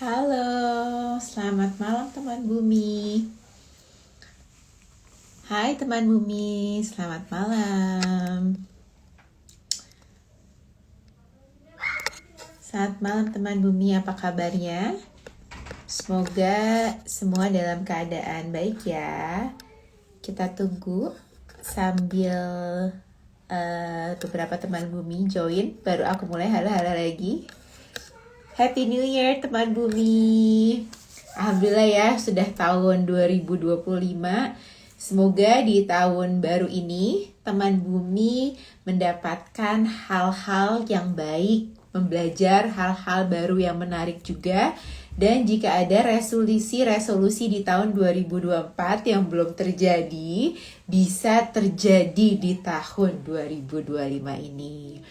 Halo, selamat malam teman bumi. Hai teman bumi, selamat malam. Selamat malam teman bumi, apa kabarnya? Semoga semua dalam keadaan baik ya. Kita tunggu sambil beberapa teman bumi join. Baru aku mulai halo-halo lagi. Happy New Year teman bumi. Alhamdulillah ya sudah tahun 2025. Semoga di tahun baru ini teman bumi mendapatkan hal-hal yang baik, membelajar hal-hal baru yang menarik juga. Dan jika ada resolusi-resolusi di tahun 2024 yang belum terjadi, bisa terjadi di tahun 2025 ini.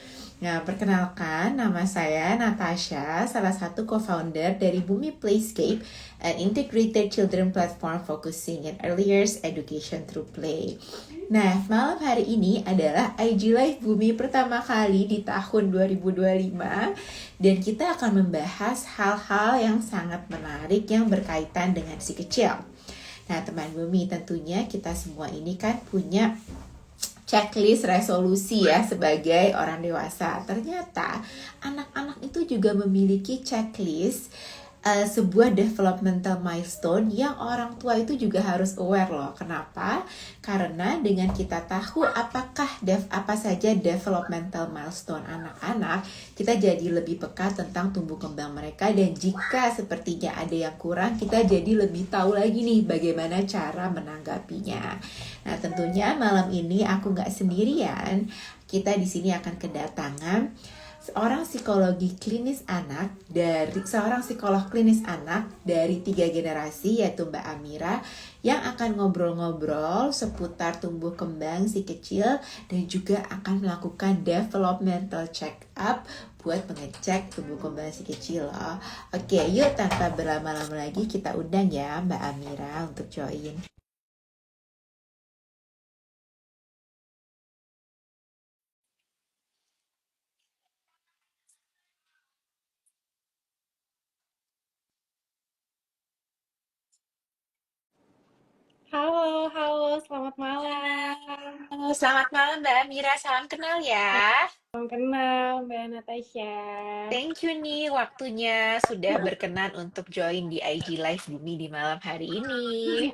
Nah, perkenalkan, nama saya Natasha, salah satu co-founder dari Bumi Playscape, an integrated children platform focusing in early years education through play. Nah, malam hari ini adalah IG Live Bumi pertama kali di tahun 2025 dan kita akan membahas hal-hal yang sangat menarik yang berkaitan dengan si kecil. Nah, teman Bumi, tentunya kita semua ini kan punya checklist resolusi ya sebagai orang dewasa. Ternyata anak-anak itu juga memiliki checklist sebuah developmental milestone yang orang tua itu juga harus aware loh. Kenapa? Karena dengan kita tahu apa saja developmental milestone anak-anak, kita jadi lebih peka tentang tumbuh kembang mereka, dan jika sepertinya ada yang kurang, kita jadi lebih tahu lagi nih bagaimana cara menanggapinya. Nah, tentunya malam ini aku nggak sendirian. Kita di sini akan kedatangan seorang psikolog klinis anak dari 3 generasi, yaitu Mbak Amira, yang akan ngobrol-ngobrol seputar tumbuh kembang si kecil dan juga akan melakukan developmental check up buat mengecek tumbuh kembang si kecil loh. Oke, yuk tanpa berlama-lama lagi kita undang ya Mbak Amira untuk join. Halo, halo, selamat malam. Halo, selamat malam Mbak Amira, salam kenal ya. Salam kenal, Mbak Natasha. Thank you nih waktunya sudah berkenan untuk join di IG Live Bumi di malam hari ini.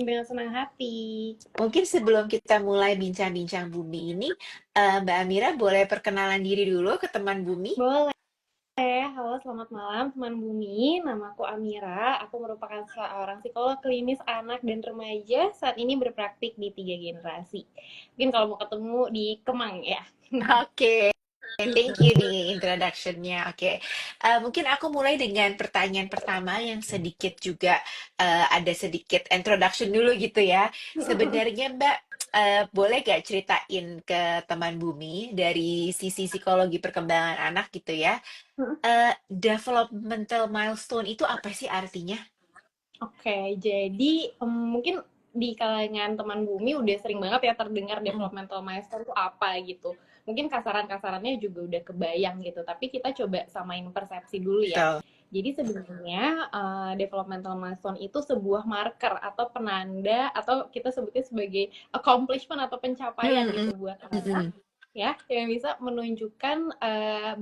Dengan senang hati. Mungkin sebelum kita mulai bincang-bincang Bumi ini, Mbak Amira boleh perkenalan diri dulu ke teman Bumi? Boleh. Halo, selamat malam teman bumi. Namaku Amira. Aku merupakan seorang psikolog klinis anak dan remaja. Saat ini berpraktik di 3 generasi. Mungkin kalau mau ketemu di Kemang ya. Oke. Thank you nih introduction-nya. Oke, mungkin aku mulai dengan pertanyaan pertama yang sedikit juga ada sedikit introduction dulu gitu ya. Sebenarnya Mbak, boleh gak ceritain ke teman Bumi dari sisi psikologi perkembangan anak gitu ya? Developmental milestone itu apa sih artinya? Oke, jadi mungkin di kalangan teman bumi udah sering banget ya terdengar Mm, developmental milestone itu apa gitu. Mungkin kasaran-kasarannya juga udah kebayang gitu, tapi kita coba samain persepsi dulu ya. betul. Jadi sebenarnya developmental milestone itu sebuah marker atau penanda atau kita sebutnya sebagai accomplishment atau pencapaian Mm, gitu buat mm, anak mm, ya yang bisa menunjukkan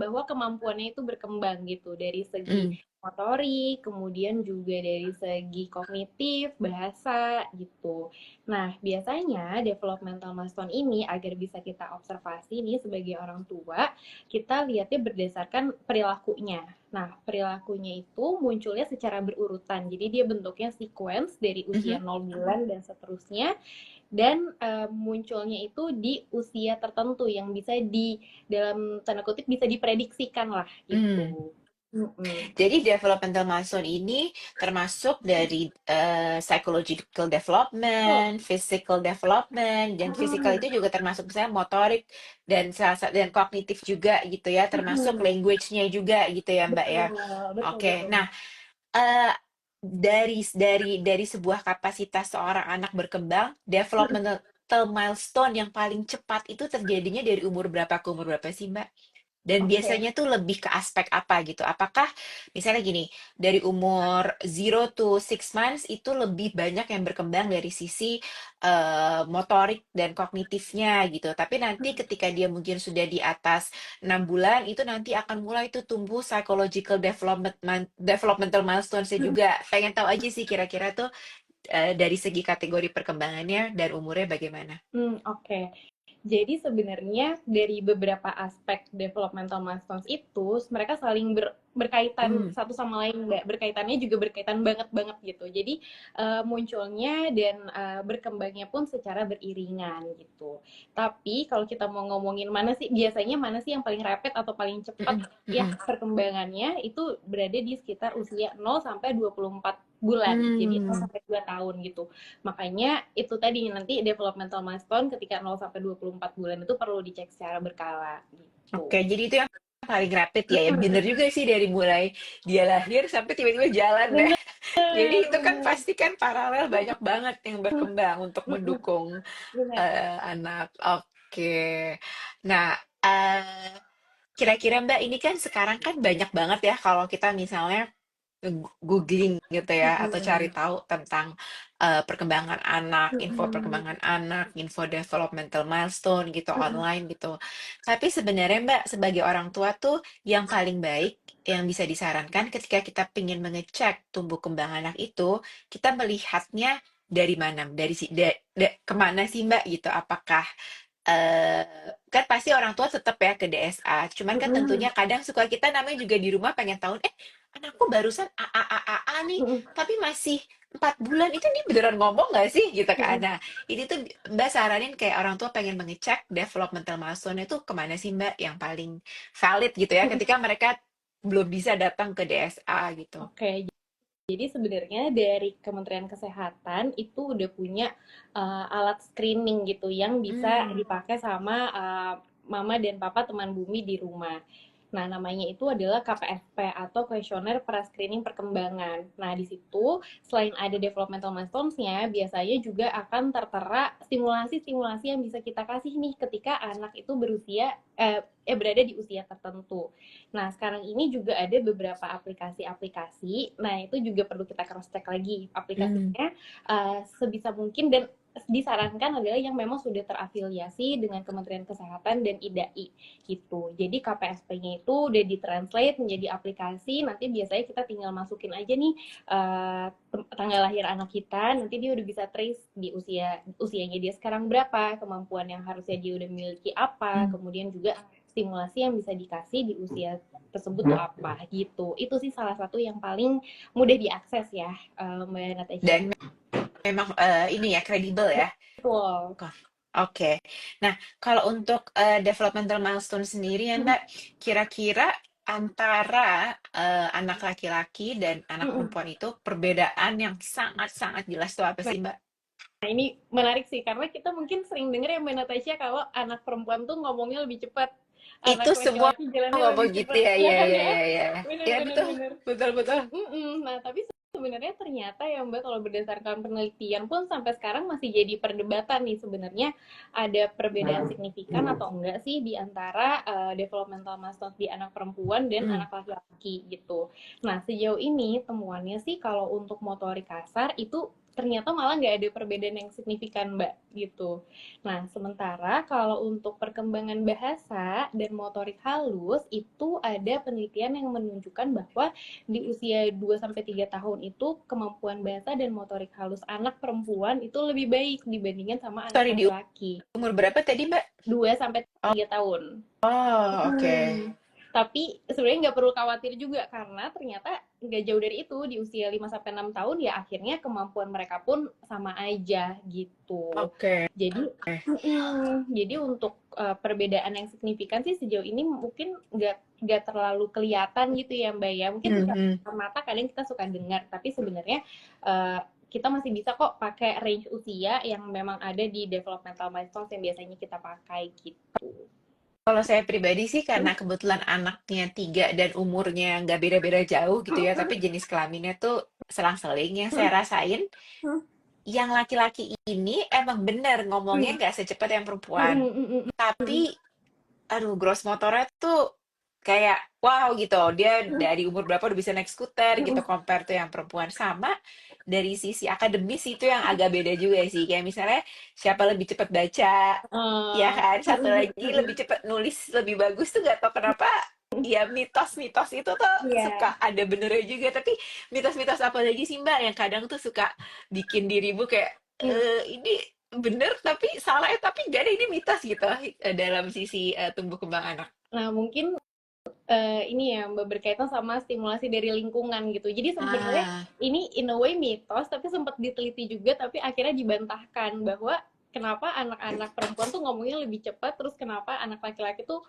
bahwa kemampuannya itu berkembang gitu dari segi mm. motorik, kemudian juga dari segi kognitif, bahasa gitu. Nah, biasanya developmental milestone ini agar bisa kita observasi nih sebagai orang tua, kita lihatnya berdasarkan perilakunya. Nah, perilakunya itu munculnya secara berurutan. Jadi dia bentuknya sequence dari usia Mhm. 0 bulan dan seterusnya, dan munculnya itu di usia tertentu yang bisa di dalam tanda kutip bisa diprediksikan lah Mm. gitu. Mm-mm. Jadi developmental milestone ini termasuk dari psychological Betul. development, physical development, dan physical Mm-mm. itu juga termasuk misalnya motorik dan kognitif juga gitu ya, termasuk Mm-mm. language-nya juga gitu ya Mbak Betul, ya. betul, Oke, betul. nah eh, dari sebuah kapasitas seorang anak berkembang, developmental milestone yang paling cepat itu terjadinya dari umur berapa ke umur berapa sih Mbak? Dan Oke. biasanya tuh lebih ke aspek apa gitu? Apakah misalnya gini, dari umur 0 to 6 months itu lebih banyak yang berkembang dari sisi motorik dan kognitifnya gitu. Tapi nanti ketika dia mungkin sudah di atas 6 bulan itu nanti akan mulai tuh tumbuh psychological developmental milestones-nya juga. Pengen tahu aja sih kira-kira tuh dari segi kategori perkembangannya dan umurnya bagaimana? Oke. Jadi sebenarnya dari beberapa aspek developmental milestones itu mereka saling berkaitan Hmm, satu sama lain, Mbak. Berkaitannya juga berkaitan banget banget gitu. Jadi munculnya dan berkembangnya pun secara beriringan gitu. Tapi kalau kita mau ngomongin mana sih yang paling rapid atau paling cepat mm-mm, ya mm-mm. perkembangannya itu berada di sekitar usia 0 sampai 24 bulan. Jadi 0 Hmm. sampai 2 tahun gitu. Makanya itu tadi nanti developmental milestone ketika 0 sampai 24 bulan itu perlu dicek secara berkala Oke, gitu. jadi itu yang paling rapid ya. Ya bener juga sih dari mulai dia lahir sampai tiba-tiba jalan ya. Bener, Jadi itu kan bener. pasti kan paralel banyak banget yang berkembang untuk mendukung Bener. anak. Oke. Nah, eh, kira-kira Mbak ini kan sekarang kan banyak banget ya kalau kita misalnya googling gitu ya atau cari tahu tentang perkembangan anak, info perkembangan anak, info developmental milestone gitu online gitu. Tapi sebenarnya Mbak sebagai orang tua tuh yang paling baik yang bisa disarankan ketika kita ingin mengecek tumbuh kembang anak itu, kita melihatnya dari mana? Dari kemana sih Mbak gitu? Apakah kan pasti orang tua tetap ya ke DSA. Cuman kan tentunya kadang suka kita namanya juga di rumah pengen tahu, anakku barusan A nih, tapi masih 4 bulan itu dia beneran ngomong nggak sih gitu kan. Nah, ini tuh Mbak saranin kayak orang tua pengen mengecek developmental milestone itu kemana sih Mbak yang paling valid gitu ya ketika mereka belum bisa datang ke DSA gitu. Oke, jadi sebenarnya dari Kementerian Kesehatan itu udah punya alat screening gitu yang bisa Hmm, dipakai sama mama dan papa teman bumi di rumah. Nah, namanya itu adalah KPSP atau Kuesioner Pra-Screening Perkembangan. Nah, di situ selain ada developmental milestones-nya, biasanya juga akan tertera stimulasi-stimulasi yang bisa kita kasih nih ketika anak itu berada di usia tertentu. Nah, sekarang ini juga ada beberapa aplikasi-aplikasi. Nah, itu juga perlu kita cross check lagi hmm. aplikasinya sebisa mungkin dan disarankan adalah yang memang sudah terafiliasi dengan Kementerian Kesehatan dan IDAI gitu. Jadi KPSP-nya itu udah ditranslate menjadi aplikasi. Nanti biasanya kita tinggal masukin aja nih tanggal lahir anak kita. Nanti dia udah bisa trace di usianya dia sekarang berapa, kemampuan yang harusnya dia udah miliki apa, Hmm. kemudian juga stimulasi yang bisa dikasih di usia tersebut tuh apa gitu. Itu sih salah satu yang paling mudah diakses ya, Mbak Natasha. Dan memang ini ya kredibel ya. Betul. Oke. Nah, kalau untuk developmental milestone sendiri ya, Mbak, kira-kira antara anak laki-laki dan anak perempuan itu perbedaan yang sangat-sangat jelas itu apa Nah, sih, Mbak? ini menarik sih karena kita mungkin sering denger ya Mbak Natasha kalau anak perempuan tuh ngomongnya lebih cepat, Itu anak semua laki-laki jalannya ngomong lebih gitu cepat, ya, ya ya, kan ya, ya? ya, ya. Bener, Ya, bener, betul, bener. betul, betul. Nah, tapi sebenarnya ternyata ya Mbak, kalau berdasarkan penelitian pun sampai sekarang masih jadi perdebatan nih sebenarnya ada perbedaan signifikan atau enggak sih di antara developmental milestones di anak perempuan dan Hmm. anak laki-laki gitu. Nah, sejauh ini temuannya sih kalau untuk motorik kasar itu ternyata malah nggak ada perbedaan yang signifikan Mbak gitu. Nah, sementara kalau untuk perkembangan bahasa dan motorik halus itu ada penelitian yang menunjukkan bahwa di usia 2 sampai 3 tahun itu kemampuan bahasa dan motorik halus anak perempuan itu lebih baik dibandingkan sama anak Sorry, di laki-laki. umur berapa tadi, Mbak? 2 sampai 3 tahun. Oh, oke. Tapi sebenarnya nggak perlu khawatir juga karena ternyata nggak jauh dari itu di usia 5 sampai 6 tahun ya akhirnya kemampuan mereka pun sama aja gitu. Oke. Jadi jadi untuk perbedaan yang signifikan sih sejauh ini mungkin nggak terlalu kelihatan gitu ya Mbak ya. Mungkin Hmm, secara hmm. mata kadang kita suka dengar tapi sebenarnya uh, kita masih bisa kok pakai range usia yang memang ada di developmental milestones yang biasanya kita pakai gitu. Kalau saya pribadi sih karena kebetulan anaknya 3 dan umurnya nggak beda-beda jauh gitu ya, tapi jenis kelaminnya tuh selang-seling. Yang saya rasain, yang laki-laki ini emang bener ngomongnya nggak secepat yang perempuan. Tapi, aduh, gross motornya tuh kayak wow gitu, dia dari umur berapa udah bisa naik skuter gitu, compare tuh yang perempuan. Sama dari sisi akademis itu yang agak beda juga sih, kayak misalnya siapa lebih cepat baca, ya Eh, kan, satu lagi lebih cepat nulis lebih bagus tuh gak tau kenapa. Ya mitos-mitos itu tuh Iya. suka ada benernya juga, tapi mitos-mitos apa lagi sih Mbak yang kadang tuh suka bikin dirimu kayak ini bener tapi salah ya, tapi gak ada, ini mitos gitu, dalam sisi tumbuh kembang anak. Nah, mungkin ini ya Mbak, berkaitan sama stimulasi dari lingkungan gitu. Jadi sebenarnya Ah, ini in a way mitos, tapi sempat diteliti juga, tapi akhirnya dibantahkan bahwa kenapa anak-anak perempuan tuh ngomongnya lebih cepat, terus kenapa anak laki-laki tuh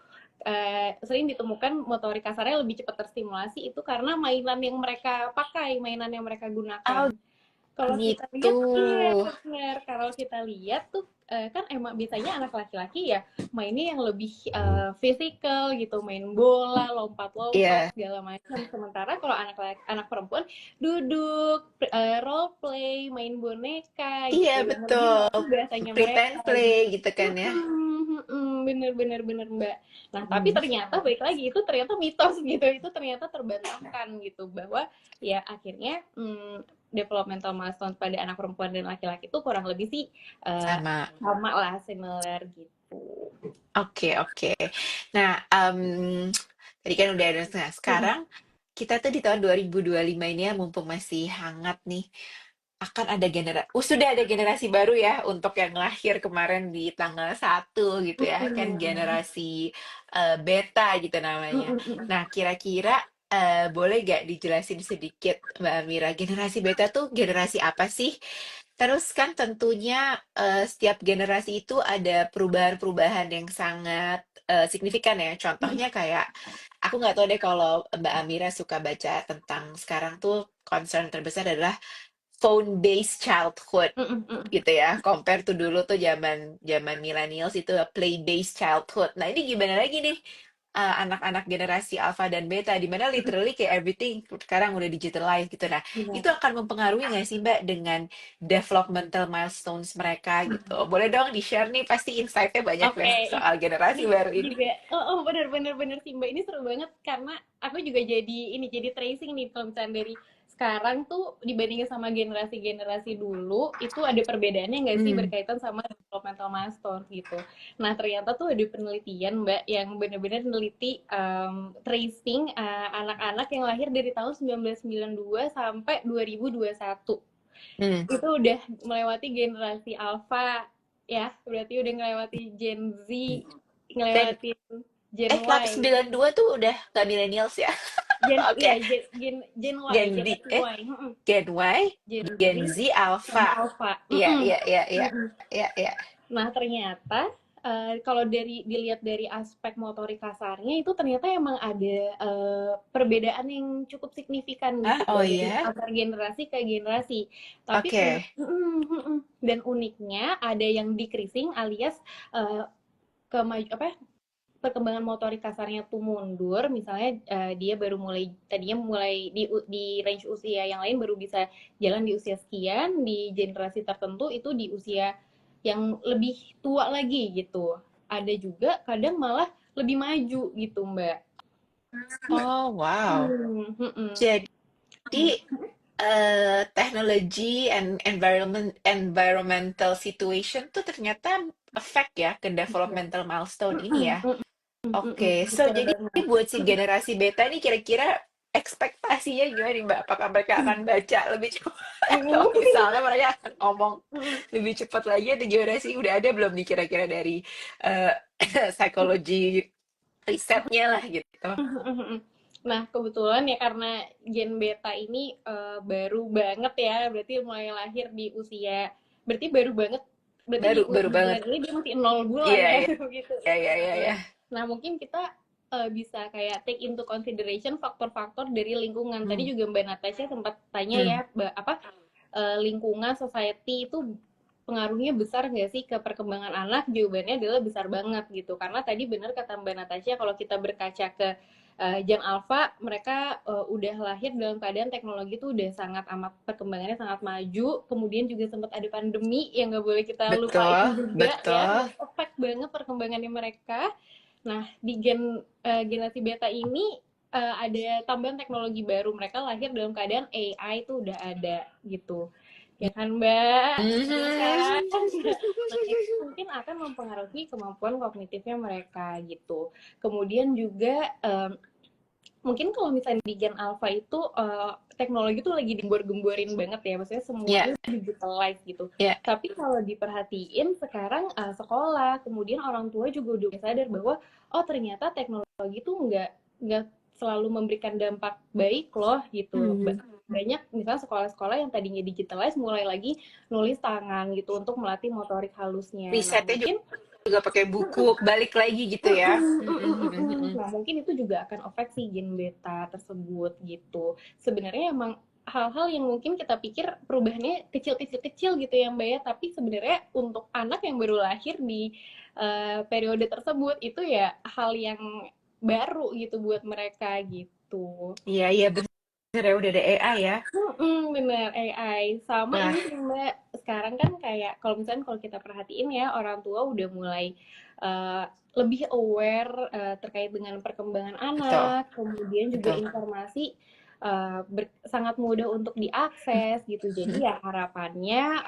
sering ditemukan motorik kasarnya lebih cepat terstimulasi, itu karena mainan yang mereka pakai, mainan yang mereka gunakan. oh Kalau kita gitu. lihat, iya benar. Kalau kita lihat tuh kan emang biasanya anak laki-laki ya mainnya yang lebih physical gitu, main bola, lompat-lompat Iya, segala macam. Sementara kalau anak perempuan duduk, role play, main boneka iya gitu, yang lebih betul. melatih bahasanya Pretend mereka play gitu. gitu kan ya. Bener Mbak. Nah, tapi Hmm, ternyata balik lagi itu ternyata mitos gitu. Itu ternyata terbantahkan gitu bahwa ya akhirnya developmental milestone pada anak perempuan dan laki-laki itu kurang lebih sih eh, sama. sama lah, similar gitu. Oke, oke. Nah, tadi kan udah ada. Nah, sekarang kita tuh di tahun 2025 ini ya, mumpung masih hangat nih, akan ada sudah ada generasi baru ya untuk yang lahir kemarin di tanggal 1 gitu ya, kan generasi beta gitu namanya. Nah, kira-kira boleh gak dijelasin sedikit Mbak Amira, generasi beta tuh generasi apa sih? Terus kan tentunya setiap generasi itu ada perubahan-perubahan yang sangat signifikan ya. Contohnya kayak aku nggak tahu deh kalau Mbak Amira suka baca tentang sekarang tuh concern terbesar adalah phone based childhood gitu ya. Compare tuh dulu tuh zaman zaman millennials itu play based childhood. Nah, ini gimana lagi nih anak-anak generasi alpha dan beta di mana literally kayak everything sekarang udah digitalized gitu. Nah, itu akan mempengaruhi nggak sih Mbak dengan developmental milestones mereka gitu. Boleh dong di-share nih, pasti insight-nya banyak Oke, deh soal generasi ini baru ini. juga, bener sih Mbak, ini seru banget karena aku juga jadi tracing nih kalau misalnya dari sekarang tuh dibandingin sama generasi-generasi dulu itu ada perbedaannya nggak sih Hmm. berkaitan sama developmental milestone gitu. Nah ternyata tuh ada penelitian Mbak yang benar-benar neliti tracing anak-anak yang lahir dari tahun 1992 sampai 2021 Hmm. itu udah melewati generasi alpha ya, berarti udah ngelewati Gen Z, Dan ngelewatin Gen kalau Y. 92 tuh udah nggak millennials ya. Iya, Oke. Gen Y, Gen Z, generasi Y. Gen Y, Gen Z Gen Z sama Alpha. Alpha. Iya, iya, iya, iya. Iya, iya. Nah, ternyata kalau dilihat dari aspek motorik kasarnya itu ternyata emang ada perbedaan yang cukup signifikan Ah, gitu oh dari ya. antar generasi ke generasi. Tapi Oke. dan uniknya ada yang decreasing alias uh, kemaju apa ya, perkembangan motorik kasarnya tuh mundur. Misalnya dia baru mulai tadinya mulai di range usia yang lain baru bisa jalan di usia sekian, di generasi tertentu itu di usia yang lebih tua lagi gitu. Ada juga kadang malah lebih maju gitu Mbak. Oh, wow. Hmm, hmm, hmm. Jadi teknologi and environmental situation tuh ternyata effect ya ke developmental milestone ini ya. Oke, so Betul jadi banget. buat si generasi beta ini kira-kira ekspektasinya gimana nih Mbak? Apakah mereka akan baca lebih cepat atau misalnya mereka akan ngomong lebih cepat lagi, atau gimana sih? Udah ada belum nih kira-kira dari eh, psikologi risetnya lah gitu. Nah, kebetulan ya karena gen beta ini baru banget ya, berarti mulai lahir di usia, berarti baru banget, berarti Baru baru di banget. bulan ini dia masih 0 bulan Iya, ya, iya, gitu. iya, iya, iya, Nah, iya. nah mungkin kita bisa kayak take into consideration faktor-faktor dari lingkungan. Tadi Hmm, juga Mbak Natasha sempat tanya ya, hmm. apa lingkungan society itu pengaruhnya besar nggak sih ke perkembangan anak? Jawabannya adalah besar banget gitu. Karena tadi benar kata Mbak Natasha kalau kita berkaca ke Gen Alpha, mereka udah lahir dalam keadaan teknologi itu udah sangat amat perkembangannya sangat maju. Kemudian juga sempat ada pandemi yang nggak boleh kita lupain Betul, juga ya, betul. efek banget perkembangannya mereka. Nah, di generasi beta ini ada tambahan teknologi baru. Mereka lahir dalam keadaan AI itu udah ada gitu. Ya kan, Mbak? Ya kan? Mhm. Nah, itu mungkin akan mempengaruhi kemampuan kognitifnya mereka gitu. Kemudian juga mungkin kalau misalnya di Gen Alpha itu teknologi tuh lagi digembor-gemborin banget ya, maksudnya Ya, semuanya digitalize gitu. ya. Tapi kalau diperhatiin sekarang sekolah, kemudian orang tua juga udah sadar bahwa oh ternyata teknologi tuh nggak selalu memberikan dampak baik loh gitu. Mhm. Banyak misalnya sekolah-sekolah yang tadinya digitalize mulai lagi nulis tangan gitu untuk melatih motorik halusnya. Nah Risetnya mungkin juga pakai buku, balik lagi gitu ya. Nah, mungkin itu juga akan efek si gen beta tersebut gitu. Sebenarnya emang hal-hal yang mungkin kita pikir perubahannya kecil-kecil gitu ya Mbak ya, tapi sebenarnya untuk anak yang baru lahir di periode tersebut itu ya hal yang baru gitu buat mereka gitu. Iya, iya bener ya, udah ada AI ya. Bener AI sama Wah, ini sih Mbak, sekarang kan kayak kalau misalnya kalau kita perhatiin ya orang tua udah mulai eh, lebih aware terkait dengan perkembangan betul, anak, kemudian juga betul. informasi sangat mudah untuk diakses gitu. Jadi ya harapannya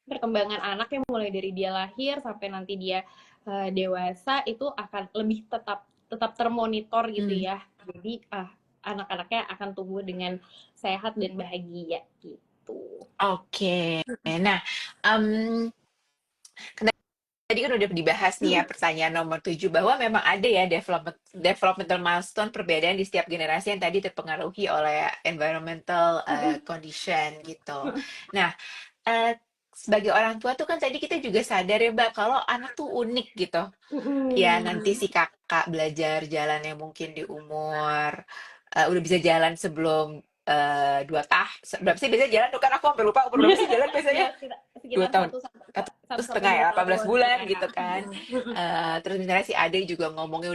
perkembangan anak yang mulai dari dia lahir sampai nanti dia dewasa itu akan lebih tetap tetap termonitor gitu Hmm, ya. Jadi anak-anaknya akan tumbuh dengan sehat dan bahagia gitu. oke. Nah, em, tadi kan udah dibahas nih ya pertanyaan nomor 7 bahwa memang ada ya developmental milestone perbedaan di setiap generasi yang tadi terpengaruhi oleh environmental condition gitu. Nah, eh, sebagai orang tua tuh kan tadi kita juga sadar ya Mbak kalau anak tuh unik gitu. Ya nanti si kakak belajar jalannya mungkin di umur udah bisa jalan sebelum 2 tahun. Berapa sih biasanya jalan tuh kan aku hampir lupa umur berapa sih jalan biasanya? Ya Dua sekitar tahun satu satu sampai setengah dua ya 18 tahun bulan ya. gitu kan. Terus misalnya si Ade juga ngomongnya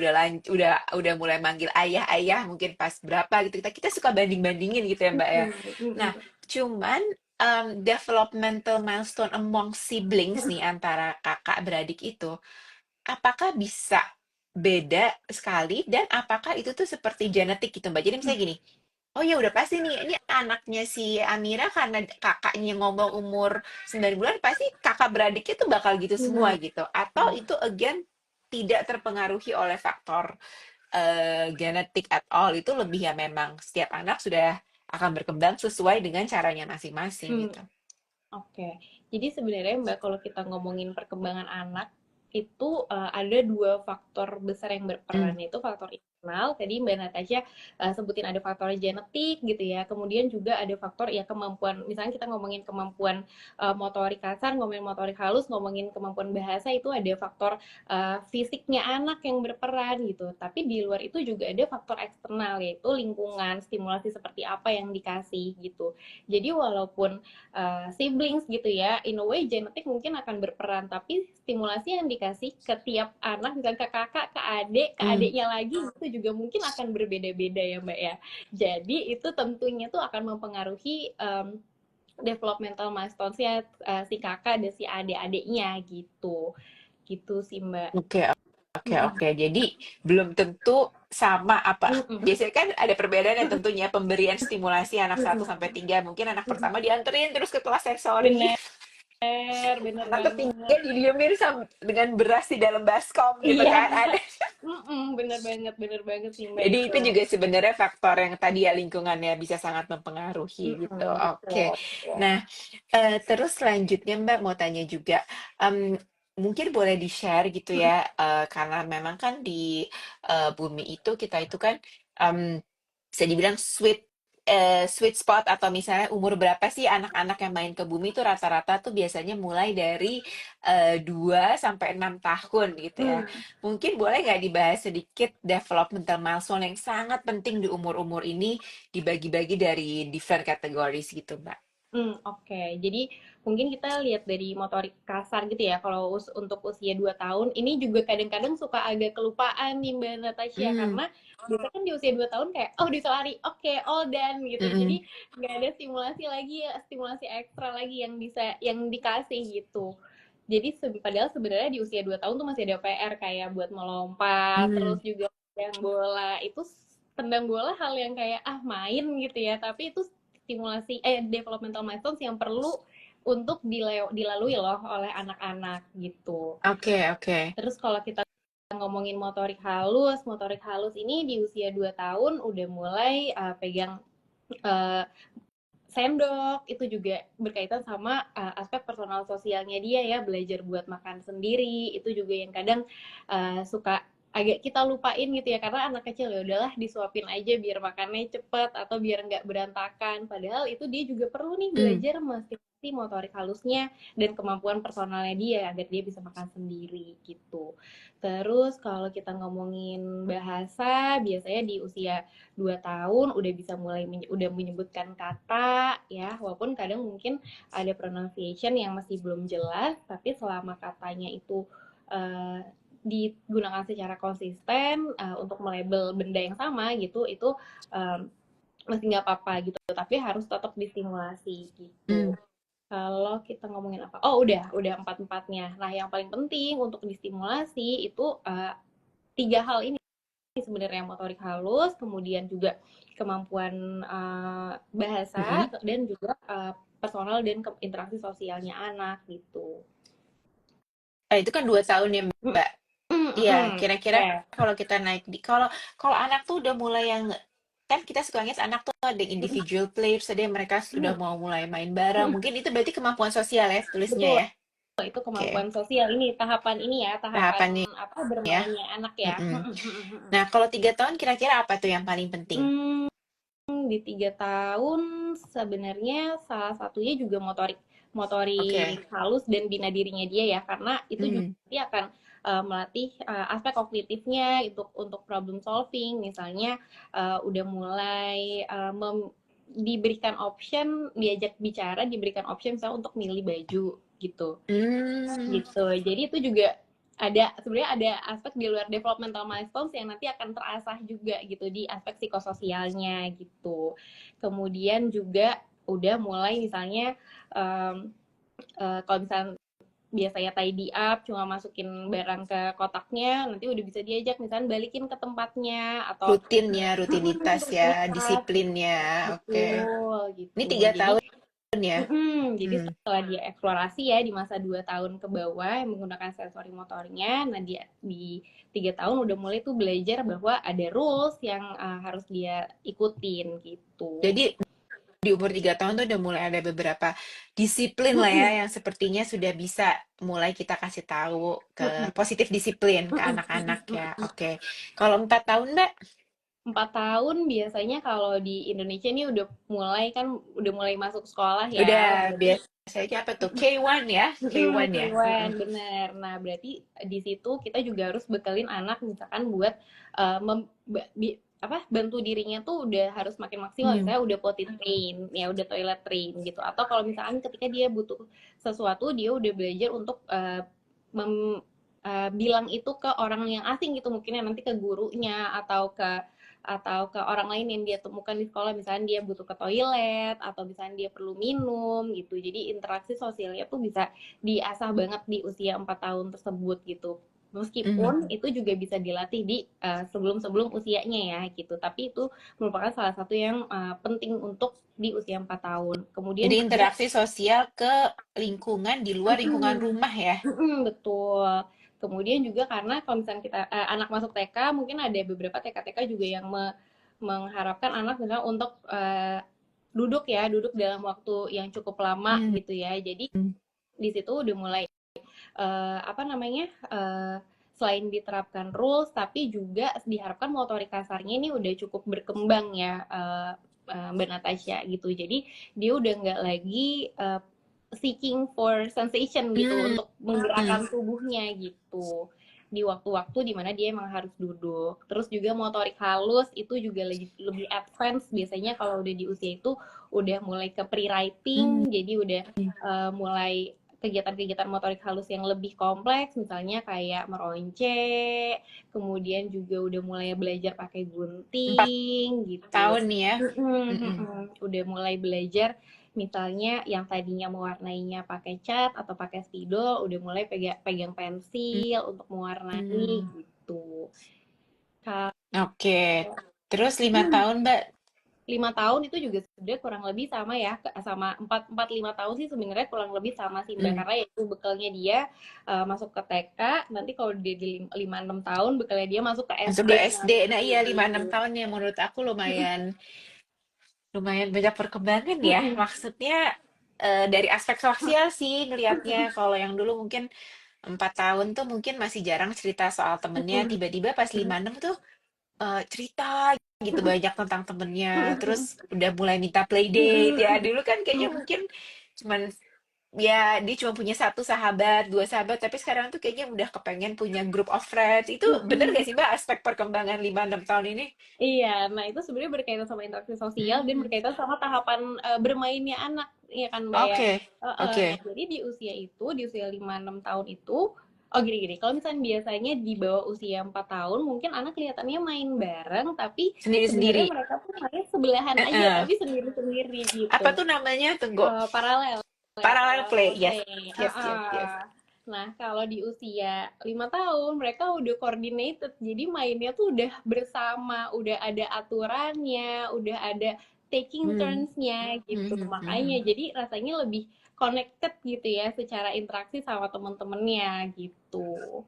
udah mulai manggil ayah mungkin pas berapa gitu kita suka banding-bandingin gitu ya Mbak ya. Nah cuman developmental milestone among siblings nih antara kakak beradik itu apakah bisa beda sekali dan apakah itu tuh seperti genetik gitu Mbak. Jadi misalnya gini, oh ya udah pasti nih ini anaknya si Amira karena kakaknya ngomong umur 9 bulan pasti kakak beradiknya tuh bakal gitu semua gitu. Atau itu again tidak terpengaruhi oleh faktor genetik at all. Itu lebih ya memang setiap anak sudah akan berkembang sesuai dengan caranya masing-masing Hmm. gitu. Oke, jadi sebenarnya Mbak kalau kita ngomongin perkembangan anak itu ada dua faktor besar yang Hmm. berperan yaitu faktor internal. Tadi Mbak Natasha sebutin ada faktor genetik gitu ya. Kemudian juga ada faktor ya kemampuan. Misalnya kita ngomongin kemampuan motorik kasar, ngomongin motorik halus, ngomongin kemampuan bahasa itu ada faktor fisiknya anak yang berperan gitu. Tapi di luar itu juga ada faktor eksternal yaitu lingkungan, stimulasi seperti apa yang dikasih gitu. Jadi walaupun siblings gitu ya, in a way genetik mungkin akan berperan, tapi stimulasi yang dikasih ke tiap anak, misalnya ke kakak, ke Hmm. adiknya lagi, itu juga mungkin akan berbeda-beda ya Mbak ya. Jadi itu tentunya tuh akan mempengaruhi developmental milestones-nya si kakak dan si adik-adiknya gitu. Gitu sih Mbak. Oke, oke, oke. Jadi belum tentu sama apa. Biasanya kan ada perbedaan yang tentunya pemberian stimulasi anak 1 sampai 3. Mungkin anak pertama dianterin terus ke kelas sensori. Bener, bener Anak ketiga banget. didiemin dengan beras di dalam baskom gitu Iya, kan. Ada. bener banget sih Mbak Jadi itu. itu juga sebenarnya faktor yang tadi ya lingkungannya bisa sangat mempengaruhi gitu. Oke. Betul. Nah, terus selanjutnya Mbak mau tanya juga, mungkin boleh di-share gitu ya, karena memang kan di bumi itu kita itu kan bisa dibilang sweet spot atau misalnya umur berapa sih anak-anak yang main ke bumi itu rata-rata tuh biasanya mulai dari 2 sampai 6 tahun gitu ya. Hmm. Mungkin boleh nggak dibahas sedikit developmental milestone yang sangat penting di umur-umur ini dibagi-bagi dari different categories gitu, Mbak. Oke. Jadi mungkin kita lihat dari motorik kasar gitu ya. Kalau untuk usia 2 tahun, ini juga kadang-kadang suka agak kelupaan nih Mbak Natasha Hmm, karena biasanya kan di usia 2 tahun kayak oh disuruh lari, oke, all done gitu. Jadi mm-mm. nggak ada stimulasi lagi ya, stimulasi ekstra lagi yang bisa yang dikasih gitu. Jadi padahal sebenarnya di usia 2 tahun tuh masih ada PR kayak buat melompat, terus Hmm. juga tendang bola. Itu tendang bola hal yang kayak main gitu ya, tapi itu stimulasi developmental milestones yang perlu untuk dilalui loh oleh anak-anak gitu. Oke, oke. Terus kalau kita ngomongin motorik halus ini di usia 2 tahun udah mulai pegang uh, sendok, itu juga berkaitan sama aspek personal sosialnya dia ya, belajar buat makan sendiri, itu juga yang kadang suka agak kita lupain gitu ya, karena anak kecil ya udahlah disuapin aja biar makannya cepet atau biar nggak berantakan, padahal itu dia juga perlu nih Hmm. belajar melatih motorik halusnya dan kemampuan personalnya dia agar dia bisa makan sendiri gitu. Terus kalau kita ngomongin bahasa, biasanya di usia 2 tahun udah bisa mulai udah menyebutkan kata ya, walaupun kadang mungkin ada pronunciation yang masih belum jelas, tapi selama katanya itu uh, digunakan secara konsisten untuk melabel benda yang sama gitu, itu um, masih nggak apa-apa gitu, tapi harus tetap distimulasi gitu. Hmm. Kalau kita ngomongin apa? Oh, udah empat-empatnya. Nah, yang paling penting untuk distimulasi itu 3 hal ini sebenarnya, motorik halus, kemudian juga kemampuan Mm-mm. bahasa, dan juga personal dan interaksi sosialnya anak gitu. Itu kan 2 tahun ya, Mbak. Iya, kira-kira Ya. kalau kita naik kalau kalau anak tuh udah mulai yang kan kita suka lihat anak tuh ada individual players, ada yang mereka sudah mau mulai main bareng. Mungkin itu berarti kemampuan sosial ya tulisnya Betul, ya. itu Oke, kemampuan sosial ini tahapan ini ya, tahapan tahapannya apa ya. bermainnya anak ya. Mm-mm. Nah, kalau 3 tahun kira-kira apa tuh yang paling penting? Hmm, di 3 tahun sebenarnya salah satunya juga motorik Oke. motorik halus dan bina dirinya dia ya, karena itu juga Hmm. nanti akan melatih aspek kognitifnya untuk problem solving, misalnya udah mulai diberikan option, diajak bicara, diberikan option misalnya untuk milih baju gitu Hmm. gitu. Jadi itu juga sebenarnya ada aspek di luar developmental milestones yang nanti akan terasah juga gitu di aspek psikososialnya gitu. Kemudian juga udah mulai misalnya kalau misalnya biasanya tidy up cuma masukin barang ke kotaknya, nanti udah bisa diajak misalnya balikin ke tempatnya atau Rutin ya, rutinitas ya, rutinitas. disiplinnya. Oke. Betul Ini gitu. tiga Jadi tahun ya. jadi Hmm. setelah dia eksplorasi ya di masa 2 tahun ke bawah menggunakan sensori motornya, nah dia di 3 tahun udah mulai tuh belajar bahwa ada rules yang harus dia ikutin gitu. Jadi di umur 3 tahun tuh udah mulai ada beberapa disiplin lah ya yang sepertinya sudah bisa mulai kita kasih tahu ke positif disiplin ke anak-anak ya. Oke. Kalau 4 tahun, Mbak? 4 tahun biasanya kalau di Indonesia ini udah mulai masuk sekolah Udah ya, berarti biasanya apa tuh? K1 ya? K1 ya? Kewan, bener. Nah, berarti di situ kita juga harus bekalin anak misalkan buat bantu dirinya tuh udah harus makin maksimal, Hmm. misalnya udah potty train, ya udah toilet train gitu. Atau kalau misalkan ketika dia butuh sesuatu, dia udah belajar untuk bilang itu ke orang yang asing gitu, mungkin nanti ke gurunya atau ke orang lain yang dia temukan di sekolah, misalnya dia butuh ke toilet atau misalnya dia perlu minum gitu. Jadi interaksi sosialnya tuh bisa diasah banget di usia 4 tahun tersebut gitu. Hmm. Meskipun itu juga bisa dilatih di sebelum-sebelum usianya ya gitu. Tapi itu merupakan salah satu yang penting untuk di usia 4 tahun. Jadi Kemudian juga interaksi sosial ke lingkungan di luar lingkungan rumah ya. betul. Kemudian juga karena kalau misalnya kita anak masuk TK, mungkin ada beberapa TK-TK juga yang mengharapkan anak misalnya untuk duduk dalam waktu yang cukup lama Hmm. gitu ya. Jadi di situ udah mulai apa namanya selain diterapkan rules, tapi juga diharapkan motorik kasarnya ini udah cukup berkembang ya, Mbak Natasha gitu. Jadi dia udah nggak lagi seeking for sensation gitu Hmm. untuk menggerakkan tubuhnya gitu di waktu-waktu dimana dia emang harus duduk. Terus juga motorik halus itu juga lebih advance biasanya kalau udah di usia itu udah mulai ke Hmm. pre-writing, jadi udah mulai kegiatan-kegiatan motorik halus yang lebih kompleks, misalnya kayak meronce, kemudian juga udah mulai belajar pakai Empat gunting gitu. tahun nih ya. Mm-mm, Mm-mm. mm-mm. Udah mulai belajar Misalnya yang tadinya mewarnainya pakai cat atau pakai spidol, udah mulai pegang pensil untuk mewarnai Hmm, gitu. Kalau oke. Terus 5 tahun, Mbak. 5 tahun itu juga sebenarnya kurang lebih sama ya, sama 4 4 5 tahun sih sebenarnya kurang lebih sama sih Mbak, Hmm, karena ya itu bekalnya dia masuk ke TK, nanti kalau dia di 5 6 tahun bekalnya dia masuk ke masuk SD ke SD. nanti Nah, iya 5 6 gitu. tahun ya menurut aku lumayan lumayan banyak perkembangan ya. Mm-mm. Maksudnya dari aspek sosial sih ngelihatnya. Kalau yang dulu mungkin 4 tahun tuh mungkin masih jarang cerita soal temennya. Mm-mm. Tiba-tiba pas 5 6 tuh cerita gitu banyak tentang temennya. Terus udah mulai minta playdate ya. Dulu kan kayaknya mungkin cuman ya dia cuma punya satu sahabat, dua sahabat. Tapi sekarang tuh kayaknya udah kepengen punya group of friends. Itu bener gak sih Mbak aspek perkembangan 5 6 tahun ini? Iya, nah itu sebenarnya berkaitan sama interaksi sosial dan Hmm, berkaitan sama tahapan bermainnya anak, ya kan Mbak ya. oke, oke. Nah, jadi di usia itu, di usia 5 6 tahun itu, oh gini-gini, kalau misalnya biasanya di bawah usia 4 tahun, mungkin anak kelihatannya main bareng, tapi sebenarnya Sendiri-sendiri. mereka tuh main sebelahan aja, Heeh. tapi sendiri-sendiri gitu. Apa tuh namanya? Tunggu. Paralel ya, Parallel parallel play. Yes, play. yes, yes, yes. Nah, kalau di usia 5 tahun, mereka udah coordinated. Jadi mainnya tuh udah bersama, udah ada aturannya, udah ada taking Hmm. turns-nya Hmm, gitu. hmm, hmm, Makanya hmm. jadi rasanya lebih connected gitu ya secara interaksi sama temen-temennya gitu.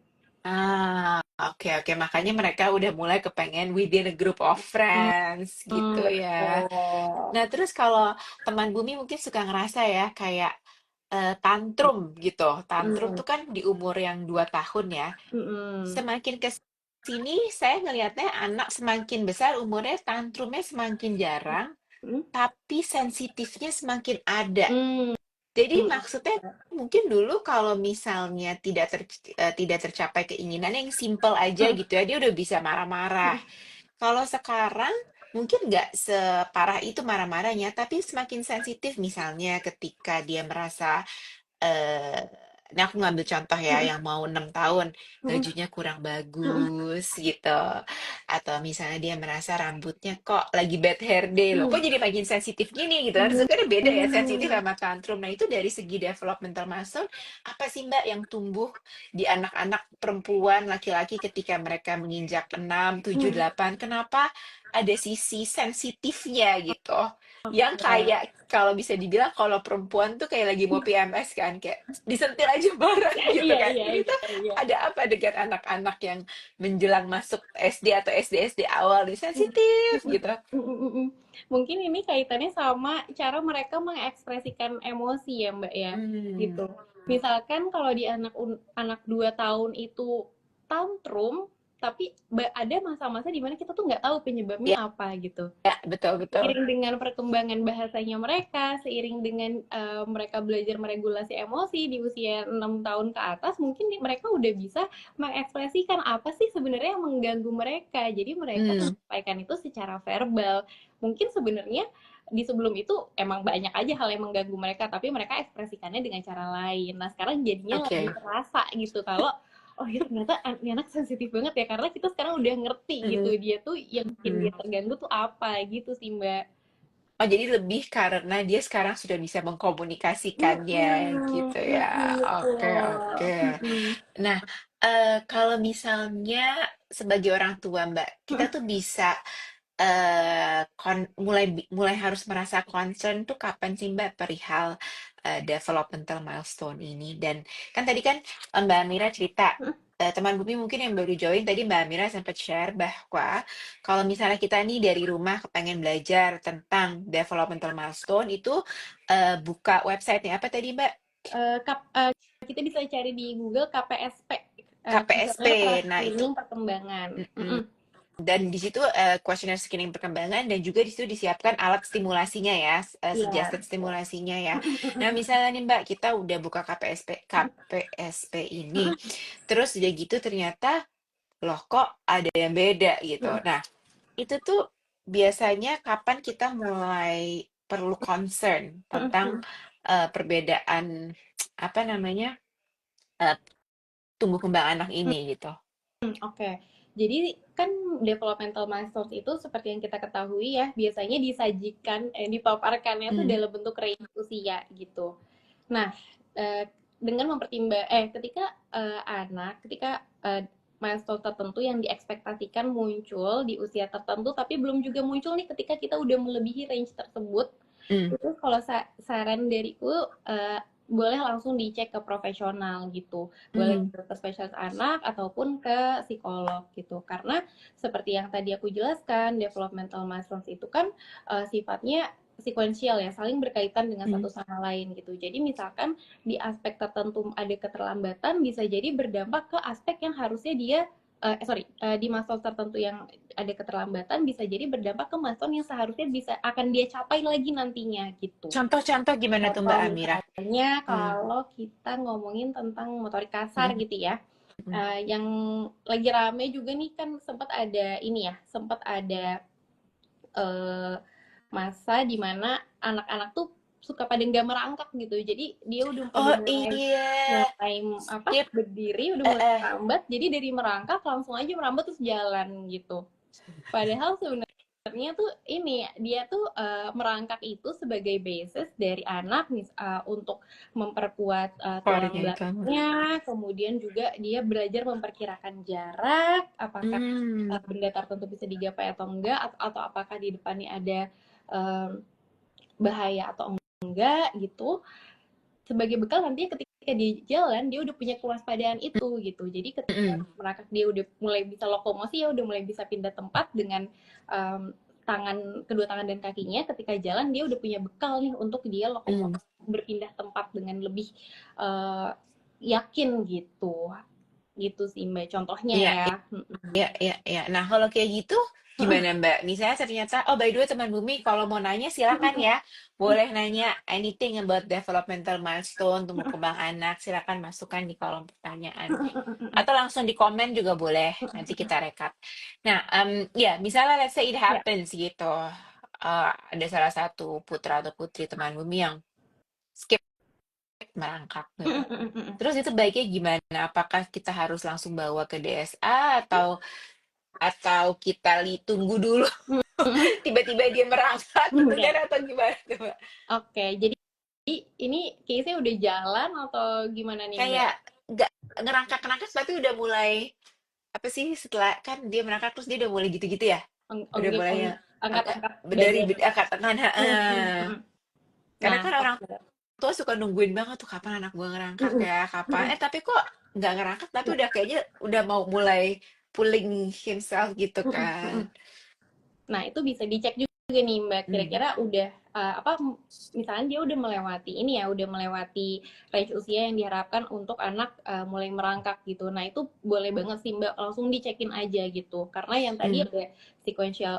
Oke, oke. Makanya mereka udah mulai kepengen within a group of friends gitu ya. Betul. Nah, terus kalau teman Bumi mungkin suka ngerasa ya kayak tantrum gitu. Tantrum Mm, tuh kan di umur yang 2 tahun ya. mm, Semakin ke sini saya ngelihatnya anak semakin besar umurnya tantrumnya semakin jarang, mm, tapi sensitifnya semakin ada. mm, Jadi mm, maksudnya mungkin dulu kalau misalnya tidak tercapai keinginan yang simple aja mm, gitu ya, dia udah bisa marah-marah. mm, Kalau sekarang mungkin nggak separah itu marah-marahnya, tapi semakin sensitif misalnya ketika dia merasa ini aku ngambil contoh ya, mm, yang mau 6 tahun, mm, bajunya kurang mm, bagus gitu. Atau misalnya dia merasa rambutnya kok lagi bad hair day loh, kok jadi makin sensitif gini gitu kan. mm, Sebenarnya beda ya sensitif mm, sama tantrum. Nah itu dari segi developmental milestone, apa sih Mbak yang tumbuh di anak-anak perempuan, laki-laki ketika mereka menginjak 6 7 mm. 8? Kenapa ada sisi sensitifnya gitu? Yang Oke. kayak kalau bisa dibilang kalau perempuan tuh kayak lagi mau PMS kan, kayak disentil aja marah gitu Iya, kan. iya, Ini iya, tuh iya. ada apa dengan anak-anak yang menjelang masuk SD atau SD-SD awal nih Mm, sensitif mm, gitu. mm, mm, mm. Mungkin ini kaitannya sama cara mereka mengekspresikan emosi ya, Mbak ya, Hmm, gitu. Misalkan kalau di anak 2 tahun itu tantrum, tapi ada masa-masa di mana kita tuh nggak tahu penyebabnya ya, apa gitu. ya, betul betul. Seiring dengan perkembangan bahasanya mereka, seiring dengan mereka belajar meregulasi emosi di usia 6 tahun ke atas, mungkin mereka udah bisa mengekspresikan apa sih sebenarnya yang mengganggu mereka. Jadi mereka Hmm, menyampaikan itu secara verbal. Mungkin sebenarnya di sebelum itu emang banyak aja hal yang mengganggu mereka, tapi mereka ekspresikannya dengan cara lain. Nah, sekarang jadinya lebih oke. terasa gitu kalau oh ya ternyata ini anak sensitif banget ya karena kita sekarang udah ngerti gitu Hmm, dia tuh yang bikin hmm. dia terganggu tuh apa gitu sih Mbak. Oh, jadi lebih karena dia sekarang sudah bisa mengkomunikasikannya gitu ya. Oke, oke. Betul. Nah, kalau misalnya sebagai orang tua, Mbak, kita tuh bisa mulai harus merasa concern tuh kapan sih Mbak perihal developmental milestone ini? Dan kan tadi kan Mbak Amira cerita teman Bumi mungkin yang baru join tadi Mbak Amira sempat share bahwa kalau misalnya kita nih dari rumah kepengen belajar tentang developmental milestone itu buka websitenya apa tadi Mbak? Eh, kap- eh, kita bisa cari di Google KPSP, KPSP. kuesioner pra Nah, itu screening perkembangan. mm-mm. Dan di situ kuesioner screening perkembangan dan juga di situ disiapkan alat stimulasinya ya, Iya. suggested stimulasinya ya. Nah, misalnya nih Mbak, kita udah buka KPSP ini, terus udah gitu ternyata loh kok ada yang beda gitu. Nah, itu tuh biasanya kapan kita mulai perlu concern tentang perbedaan apa namanya tumbuh kembang anak ini gitu. Oke. Jadi kan developmental milestones itu seperti yang kita ketahui ya, biasanya disajikan, dipaparkannya tuh Hmm. dalam bentuk range usia gitu. Nah, dengan ketika milestone tertentu yang diekspektasikan muncul di usia tertentu, tapi belum juga muncul nih ketika kita udah melebihi range tersebut, Hmm. itu kalau saran dariku boleh langsung dicek ke profesional gitu, boleh Hmm. ke spesialis anak ataupun ke psikolog gitu, karena seperti yang tadi aku jelaskan, developmental milestones itu kan sifatnya sequential ya, saling berkaitan dengan Hmm. satu sama lain gitu. Jadi misalkan di aspek tertentu ada keterlambatan, bisa jadi berdampak ke aspek yang harusnya dia di milestone tertentu yang ada keterlambatan, bisa jadi berdampak ke milestone yang seharusnya bisa akan dia capai lagi nantinya gitu. Contoh-contoh gimana tuh Contoh Mbak Amira? misalnya Hmm. kalau kita ngomongin tentang motorik kasar Hmm. gitu ya, Hmm. yang lagi rame juga nih kan sempat ada eh, masa dimana anak-anak tuh suka pada nggak merangkak gitu, jadi dia udah pada Oh mulai iya, mulai skip. berdiri, udah mulai Eh. merambat, jadi dari merangkak langsung aja merambat terus jalan gitu. Padahal sebenarnya tuh dia tuh merangkak itu sebagai basis dari anak untuk memperkuat tulang Koordinator. belakangnya, kemudian juga dia belajar memperkirakan jarak, apakah Hmm. benda tertentu bisa digapai atau enggak, atau apakah di depannya ada um, bahaya atau enggak gitu, sebagai bekal nanti ketika di jalan dia udah punya kewaspadaan itu gitu. Jadi ketika Hmm. merangkak dia udah mulai bisa lokomosi, ya udah mulai bisa pindah tempat dengan kedua tangan dan kakinya. Ketika jalan dia udah punya bekal nih untuk dia Hmm. lokomosi berpindah tempat dengan lebih uh, yakin gitu sih Mbak, contohnya Iya, ya. iya, iya, iya. Nah, kalau kayak gitu, gimana Mbak? Misalnya ternyata, oh by the way teman Bumi, kalau mau nanya silakan ya. Boleh nanya anything about developmental milestone, tumbuh kembang anak, silakan masukkan di kolom pertanyaan. Atau langsung di komen juga boleh, nanti kita rekap. Nah, ya, misalnya let's say it Ya. happens gitu. Ada salah satu putra atau putri teman Bumi yang skip merangkak gitu. Terus itu baiknya gimana? Apakah kita harus langsung bawa ke DSA atau kita tunggu dulu tiba-tiba dia merangkak gitu kan Ya. atau gimana tuh Mbak? Oke, jadi ini case-nya udah jalan atau gimana nih Mbak? Kayak nggak ngerangkak-ngerangkak tapi udah mulai apa sih setelah kan dia merangkak terus dia udah mulai gitu-gitu ya? Udah mulai yang agak Angkat-angkat dari badan. angkat tangan. Karena Nah, kan orang oke. tua suka nungguin banget tuh kapan anak gua ngerangkak ya, kapan. Tapi kok nggak ngerangkak tapi udah kayaknya udah mau mulai pulling himself gitu kan. Nah, itu bisa dicek juga nih Mbak, Hmm. kira-kira udah misalnya dia udah melewati udah melewati range usia yang diharapkan untuk anak mulai merangkak gitu. Nah, itu boleh banget sih Mbak langsung dicekin aja gitu. Karena yang tadi Hmm. ada sequential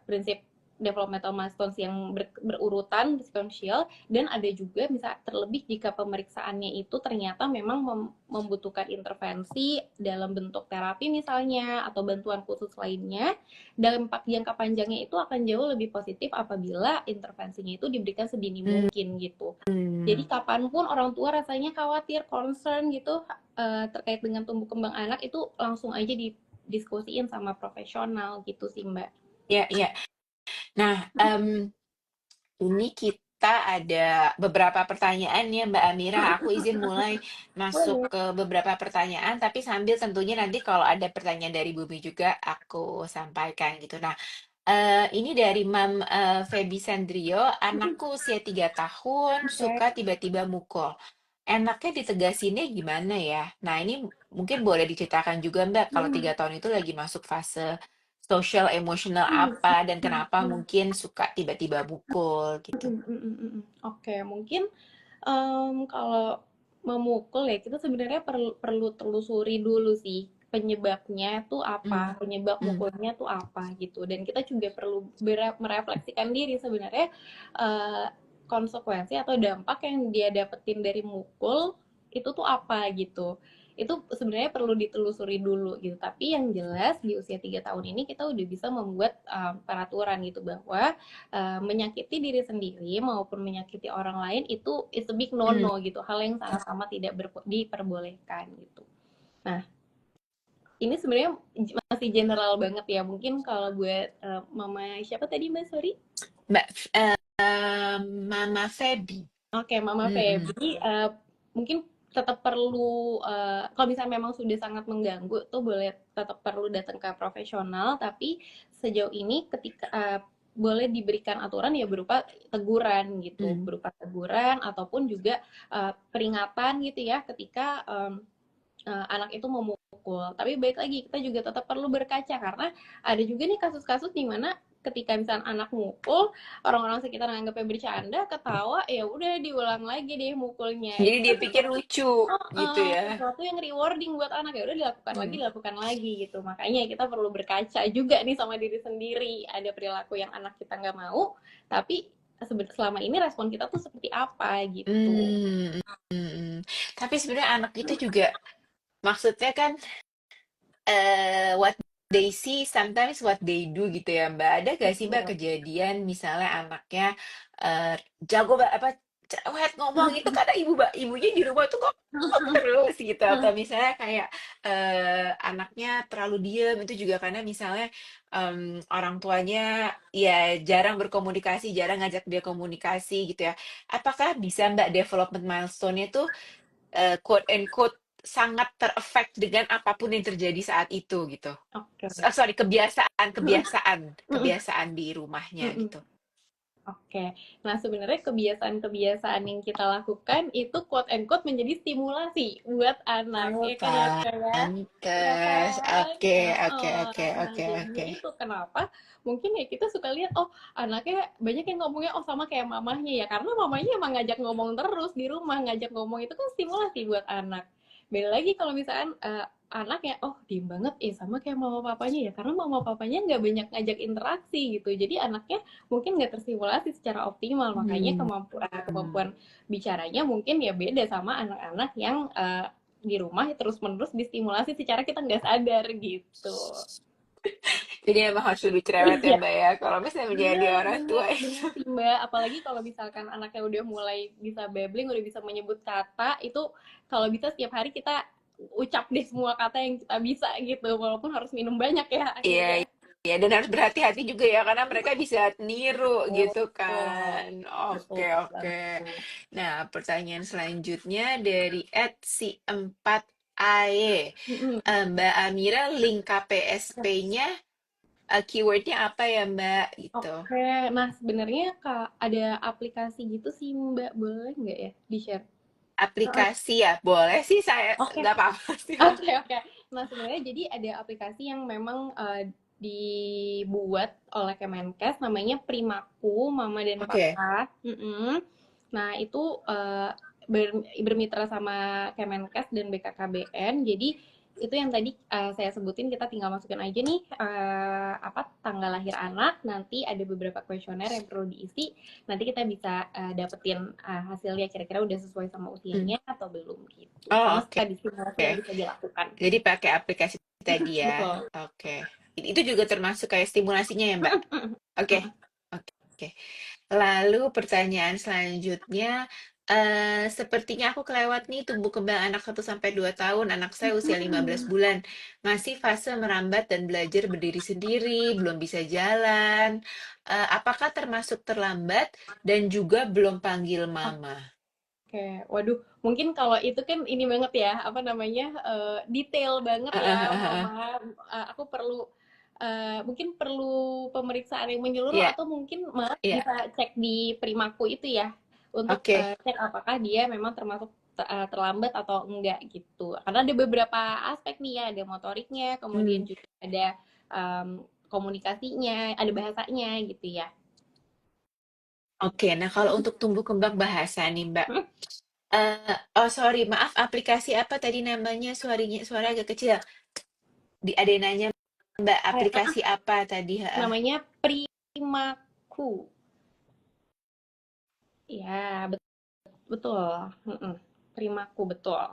prinsip developmental milestones yang berurutan sequential, dan ada juga misal terlebih jika pemeriksaannya itu ternyata memang membutuhkan intervensi dalam bentuk terapi misalnya atau bantuan khusus lainnya, dampak jangka panjangnya itu akan jauh lebih positif apabila intervensinya itu diberikan sedini Hmm. mungkin gitu. Jadi Hmm. kapanpun orang tua rasanya khawatir, concern gitu terkait dengan tumbuh kembang anak, itu langsung aja didiskusiin sama profesional gitu sih Mbak. Ya, ya. Nah, ini kita ada beberapa pertanyaan ya Mbak Amira. Aku izin mulai masuk Boleh. ke beberapa pertanyaan, tapi sambil tentunya nanti kalau ada pertanyaan dari Bumi juga aku sampaikan gitu. Nah, ini dari Mam Feby Sandrio, anakku usia 3 tahun Oke. suka tiba-tiba mukul. Enaknya ditegasinnya gimana ya? Nah, ini mungkin boleh diceritakan juga Mbak, kalau 3 tahun itu lagi masuk fase social emotional apa dan kenapa mungkin suka tiba-tiba mukul gitu. Oke, mungkin kalau memukul ya, kita sebenarnya perlu perlu telusuri dulu sih penyebabnya tuh Hmm. apa, penyebab Hmm. mukulnya tuh apa gitu. Dan kita juga perlu merefleksikan diri sebenarnya eh, konsekuensi atau dampak yang dia dapetin dari mukul itu tuh apa gitu. Itu sebenarnya perlu ditelusuri dulu gitu. Tapi yang jelas di usia 3 tahun ini kita udah bisa membuat peraturan gitu bahwa menyakiti diri sendiri maupun menyakiti orang lain itu is a big no-no gitu, hal yang sama-sama tidak diperbolehkan gitu. Nah, ini sebenarnya masih general banget ya. Mungkin kalau buat mama siapa tadi Mbak, sorry? Mbak Mama Feby. Oke, Mama Mm-mm. Feby, mungkin tetap perlu, kalau misalnya memang sudah sangat mengganggu, tuh boleh tetap perlu datang ke profesional, tapi sejauh ini ketika boleh diberikan aturan ya berupa teguran gitu, Mm. berupa teguran ataupun juga peringatan gitu ya ketika anak itu memukul. Tapi baik lagi kita juga tetap perlu berkaca karena ada juga nih kasus-kasus di mana ketika misalnya anak mukul, orang-orang sekitar nganggapnya bercanda, ketawa, ya udah diulang lagi deh mukulnya. Jadi Itu dia kan pikir sesuatu, lucu gitu ya. sesuatu yang rewarding buat anak, ya udah Hmm. dilakukan lagi gitu. Makanya kita perlu berkaca juga nih sama diri sendiri. Ada perilaku yang anak kita nggak mau, tapi selama ini respon kita tuh seperti apa gitu. Hmm, Tapi sebenarnya anak itu juga maksudnya kan what they see sometimes what they do gitu ya Mbak. Ada gak sih Mbak Betul. kejadian misalnya anaknya jago apa cerewet ngomong itu karena ibunya di rumah tuh kok terus gitu, atau misalnya kayak anaknya terlalu diem itu juga karena misalnya orang tuanya ya jarang berkomunikasi, jarang ngajak dia komunikasi gitu ya. Apakah bisa Mbak development milestone-nya tuh quote and quote sangat terefek dengan apapun yang terjadi saat itu gitu. Oke. Sorry, kebiasaan, Mm-mm. kebiasaan di rumahnya Mm-mm. gitu. Oke, nah sebenarnya kebiasaan-kebiasaan yang kita lakukan itu quote and quote menjadi stimulasi buat anak, Oh, ya kan ya Kak ya? Ya pantes. kan? Oke, oke, Heeh. oke, Nah oke, jadinya oke. itu kenapa? Mungkin ya kita suka lihat, oh anaknya banyak yang ngomongnya oh sama kayak mamahnya ya, karena mamanya emang ngajak ngomong terus di rumah, ngajak ngomong itu kan stimulasi buat anak. Beda lagi kalau misalkan anak ya, oh diem banget, sama kayak mama papanya ya, karena mama papanya nggak banyak ngajak interaksi gitu, jadi anaknya mungkin nggak terstimulasi secara optimal, makanya Hmm. kemampuan bicaranya mungkin ya beda sama anak-anak yang di rumah terus-menerus distimulasi secara kita nggak sadar gitu. Jadi emang harus lebih cerewet ya Iya, Mbak ya, kalau misalnya menjadi benar, orang benar, tua benar itu. sih Mbak. Apalagi kalau misalkan anaknya udah mulai bisa babbling, udah bisa menyebut kata, itu kalau bisa setiap hari kita ucap deh semua kata yang kita bisa gitu, walaupun harus minum banyak ya Iya, akhirnya. iya, dan harus berhati-hati juga ya, karena mereka bisa niru gitu Betul, kan. betul Oke, oke. banget. Nah, pertanyaan selanjutnya dari si 4AY. Mm-mm. Mbak Amira, link KPSP-nya, keywordnya apa ya Mbak? Gitu. Oke, nah sebenarnya Kak ada aplikasi gitu sih Mbak, boleh nggak ya di-share? Heeh. Aplikasi ya, boleh sih saya, Oke, nggak apa-apa sih. oke, oke. Nah sebenarnya jadi ada aplikasi yang memang dibuat oleh Kemenkes, namanya Primaku, Mama dan Oke. Papa. Mm-mm. Nah itu bermitra sama Kemenkes dan BKKBN. Jadi itu yang tadi saya sebutin, kita tinggal masukin aja nih apa tanggal lahir anak, nanti ada beberapa kuesioner yang perlu diisi, nanti kita bisa dapetin hasilnya kira-kira udah sesuai sama Hmm. usianya atau belum gitu, Oh, sama oke. studi simulasi yang bisa dilakukan. Jadi pakai aplikasi tadi ya. Betul. Oke. Itu juga termasuk kayak stimulasinya ya Mbak? Oke. Oke. Lalu pertanyaan selanjutnya, sepertinya aku kelewat nih tumbuh kembang anak 1 sampai 2 tahun, anak saya usia 15 bulan, masih fase merambat dan belajar berdiri sendiri, belum bisa jalan. Apakah termasuk terlambat dan juga belum panggil mama? Oke, waduh, mungkin kalau itu kan ini banget ya, apa namanya, detail banget ya, Mama. Aku perlu, mungkin perlu pemeriksaan yang menyeluruh Iya, atau mungkin malah iya. bisa cek di Primaku itu ya, untuk Oke. cek apakah dia memang termasuk terlambat atau enggak gitu. Karena ada beberapa aspek nih ya, ada motoriknya, kemudian Hmm. juga ada komunikasinya, ada bahasanya gitu ya. Oke, nah kalau untuk tumbuh kembang bahasa nih Mbak, oh sorry, maaf, aplikasi apa tadi namanya? Suara agak kecil. Ada yang nanya Mbak, aplikasi apa tadi? Heeh. Namanya Primaku. Ya, betul. Mm-mm. Primaku, betul.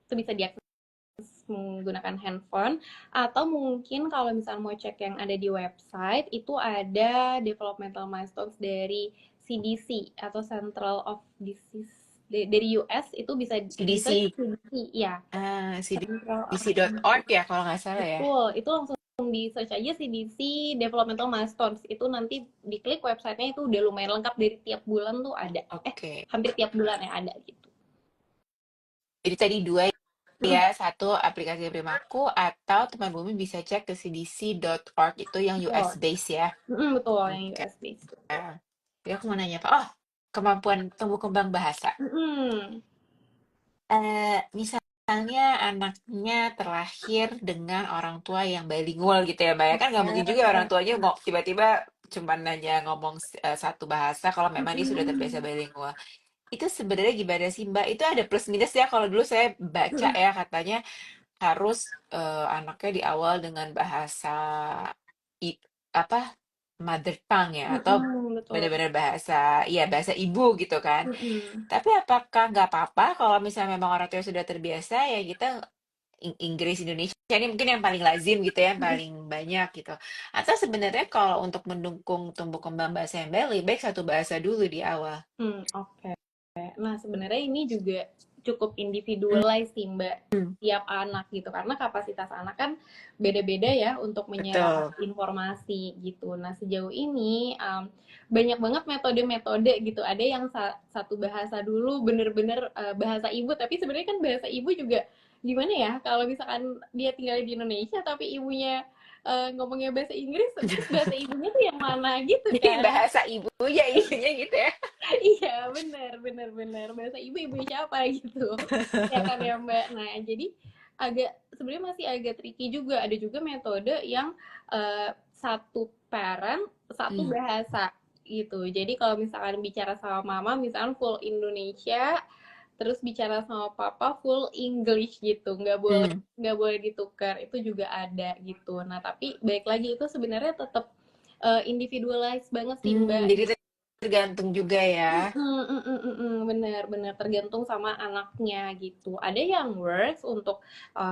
Itu bisa diakses menggunakan handphone. Atau mungkin kalau misalnya mau cek yang ada di website, itu ada developmental milestones dari CDC atau Central of Disease dari US itu bisa di CDC, search CDC ya, Central CDC.org ya kalau nggak salah ya. Betul, itu langsung di search aja CDC Developmental Milestones. Itu nanti diklik websitenya, itu udah lumayan lengkap, dari tiap bulan tuh ada. Oke. Hampir tiap bulan ya ada gitu. Jadi tadi dua ya, satu aplikasi Primaku atau teman bumi bisa cek ke cdc.org itu yang US Betul. base ya. Betul, yang Oke. US based. Jadi aku mau nanya Pak, oh kemampuan tumbuh kembang bahasa. Misalnya anaknya terlahir dengan orang tua yang bilingual gitu ya, Mbak. Ya kan nggak mungkin juga orang tuanya tiba-tiba cuma nanya ngomong satu bahasa kalau memang dia sudah terbiasa bilingual. Itu sebenarnya gimana sih, Mbak? Itu ada plus minus ya. Kalau dulu saya baca ya katanya harus anaknya di awal dengan bahasa i- apa mother tongue ya atau Betul. benar-benar bahasa ya bahasa ibu gitu kan. Mm-mm. Tapi apakah nggak apa-apa kalau misalnya memang orang tua sudah terbiasa ya kita Inggris Indonesia ini mungkin yang paling lazim gitu ya, yang paling banyak gitu. Atau sebenarnya kalau untuk mendukung tumbuh kembang bahasa yang baik, lebih baik satu bahasa dulu di awal. Oke. Nah, sebenarnya ini juga cukup Hmm, individualize sih, Mbak, tiap anak gitu. Karena kapasitas anak kan beda-beda ya untuk menyerap betul. informasi gitu. Nah, sejauh ini banyak banget metode-metode gitu. Ada yang satu bahasa dulu bener-bener bahasa ibu, tapi sebenarnya kan bahasa ibu juga gimana ya? Kalau misalkan dia tinggal di Indonesia tapi ibunya ngomongnya bahasa Inggris, terus bahasa ibunya tuh yang mana gitu Jadi kan? bahasa ibunya ininya gitu ya. Iya, benar bahasa ibu siapa gitu, ya kan ya Mbak. Nah, jadi sebenarnya masih agak tricky juga. Ada juga metode yang satu parent satu Hmm, bahasa gitu. Jadi kalau misalkan bicara sama mama misalkan full Indonesia, terus bicara sama papa full English gitu, hmm, nggak boleh ditukar. Itu juga ada gitu. Nah, tapi baik lagi itu sebenarnya tetap individualize banget sih Mbak. jadi tergantung juga ya. Bener tergantung sama anaknya gitu. Ada yang works untuk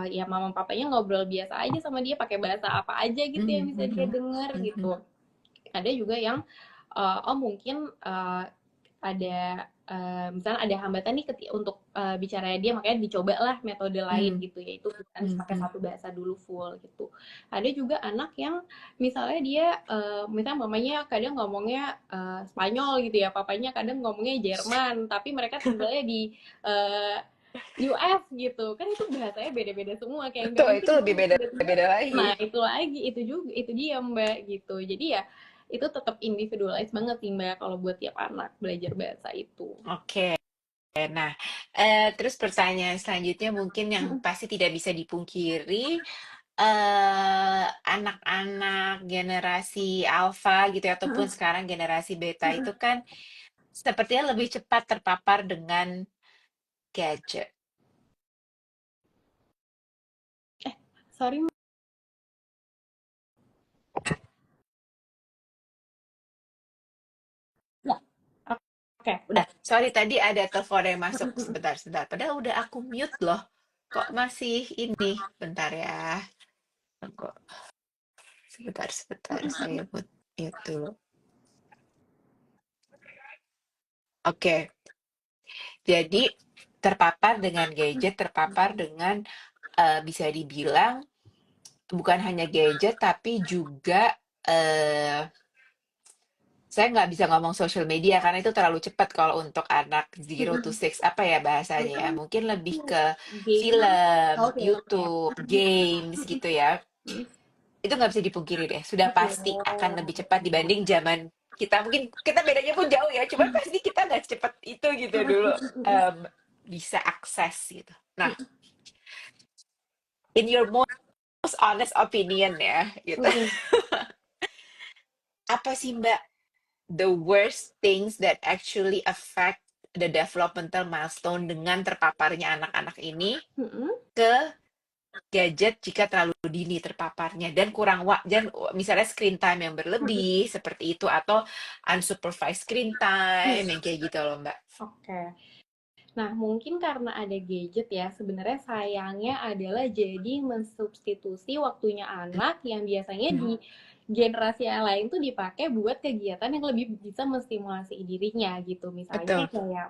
ya mama papanya ngobrol biasa aja sama dia pakai bahasa apa aja gitu yang Hmm, bisa hmm, dia hmm, denger hmm, gitu. hmm. Ada juga yang oh mungkin ada misalnya ada hambatan nih untuk bicara dia, makanya dicoba lah metode lain Hmm, gitu, yaitu bukan hmm, pakai hmm. satu bahasa dulu full gitu. Ada juga anak yang misalnya dia misalnya mamanya kadang ngomongnya Spanyol gitu ya, papanya kadang ngomongnya Jerman, tapi mereka tinggalnya di uh, US gitu kan, itu bahasanya beda-beda semua, kayak nggak Betul, mungkin itu lebih dong tiba-tiba. beda-beda lagi. Nah, itu lagi, itu juga, itu dia Mbak gitu. Jadi ya itu tetap individualize banget sih Mbak kalau buat tiap anak belajar bahasa itu. Oke. Nah, terus pertanyaan selanjutnya mungkin yang pasti tidak bisa dipungkiri, anak-anak generasi alfa gitu ya, ataupun sekarang generasi beta itu kan sepertinya lebih cepat terpapar dengan gadget. Sorry. Ya. Oke, udah. Sorry tadi ada telepon yang masuk sebentar, sebentar. Padahal udah aku mute loh. Kok masih ini? Bentar ya. Kok sebentar, sebentar. Saya mute dulu. Oke, jadi terpapar dengan gadget, terpapar dengan bisa dibilang bukan hanya gadget, tapi juga eh saya nggak bisa ngomong social media karena itu terlalu cepat kalau untuk anak 0 to 6 apa ya bahasanya ya. Mungkin lebih ke Game. film, Oke, oke. YouTube, games gitu ya. Itu nggak bisa dipungkiri deh. Sudah pasti akan Oh. lebih cepat dibanding zaman kita. Mungkin kita bedanya pun jauh ya. Cuman pasti kita nggak secepat itu gitu dulu em, bisa akses gitu. Nah, in your most honest opinion ya, gitu. Apa sih Mbak the worst things that actually affect the developmental milestone dengan terpaparnya anak-anak ini ke gadget jika terlalu dini terpaparnya dan kurang dan misalnya screen time yang berlebih seperti itu atau unsupervised screen time yang kayak gitu loh Mbak. Oke. Nah, mungkin karena ada gadget ya, sebenarnya sayangnya adalah jadi mensubstitusi waktunya anak yang biasanya Hmm. generasi yang lain tuh dipakai buat kegiatan yang lebih bisa menstimulasi dirinya gitu. Misalnya Betul. kayak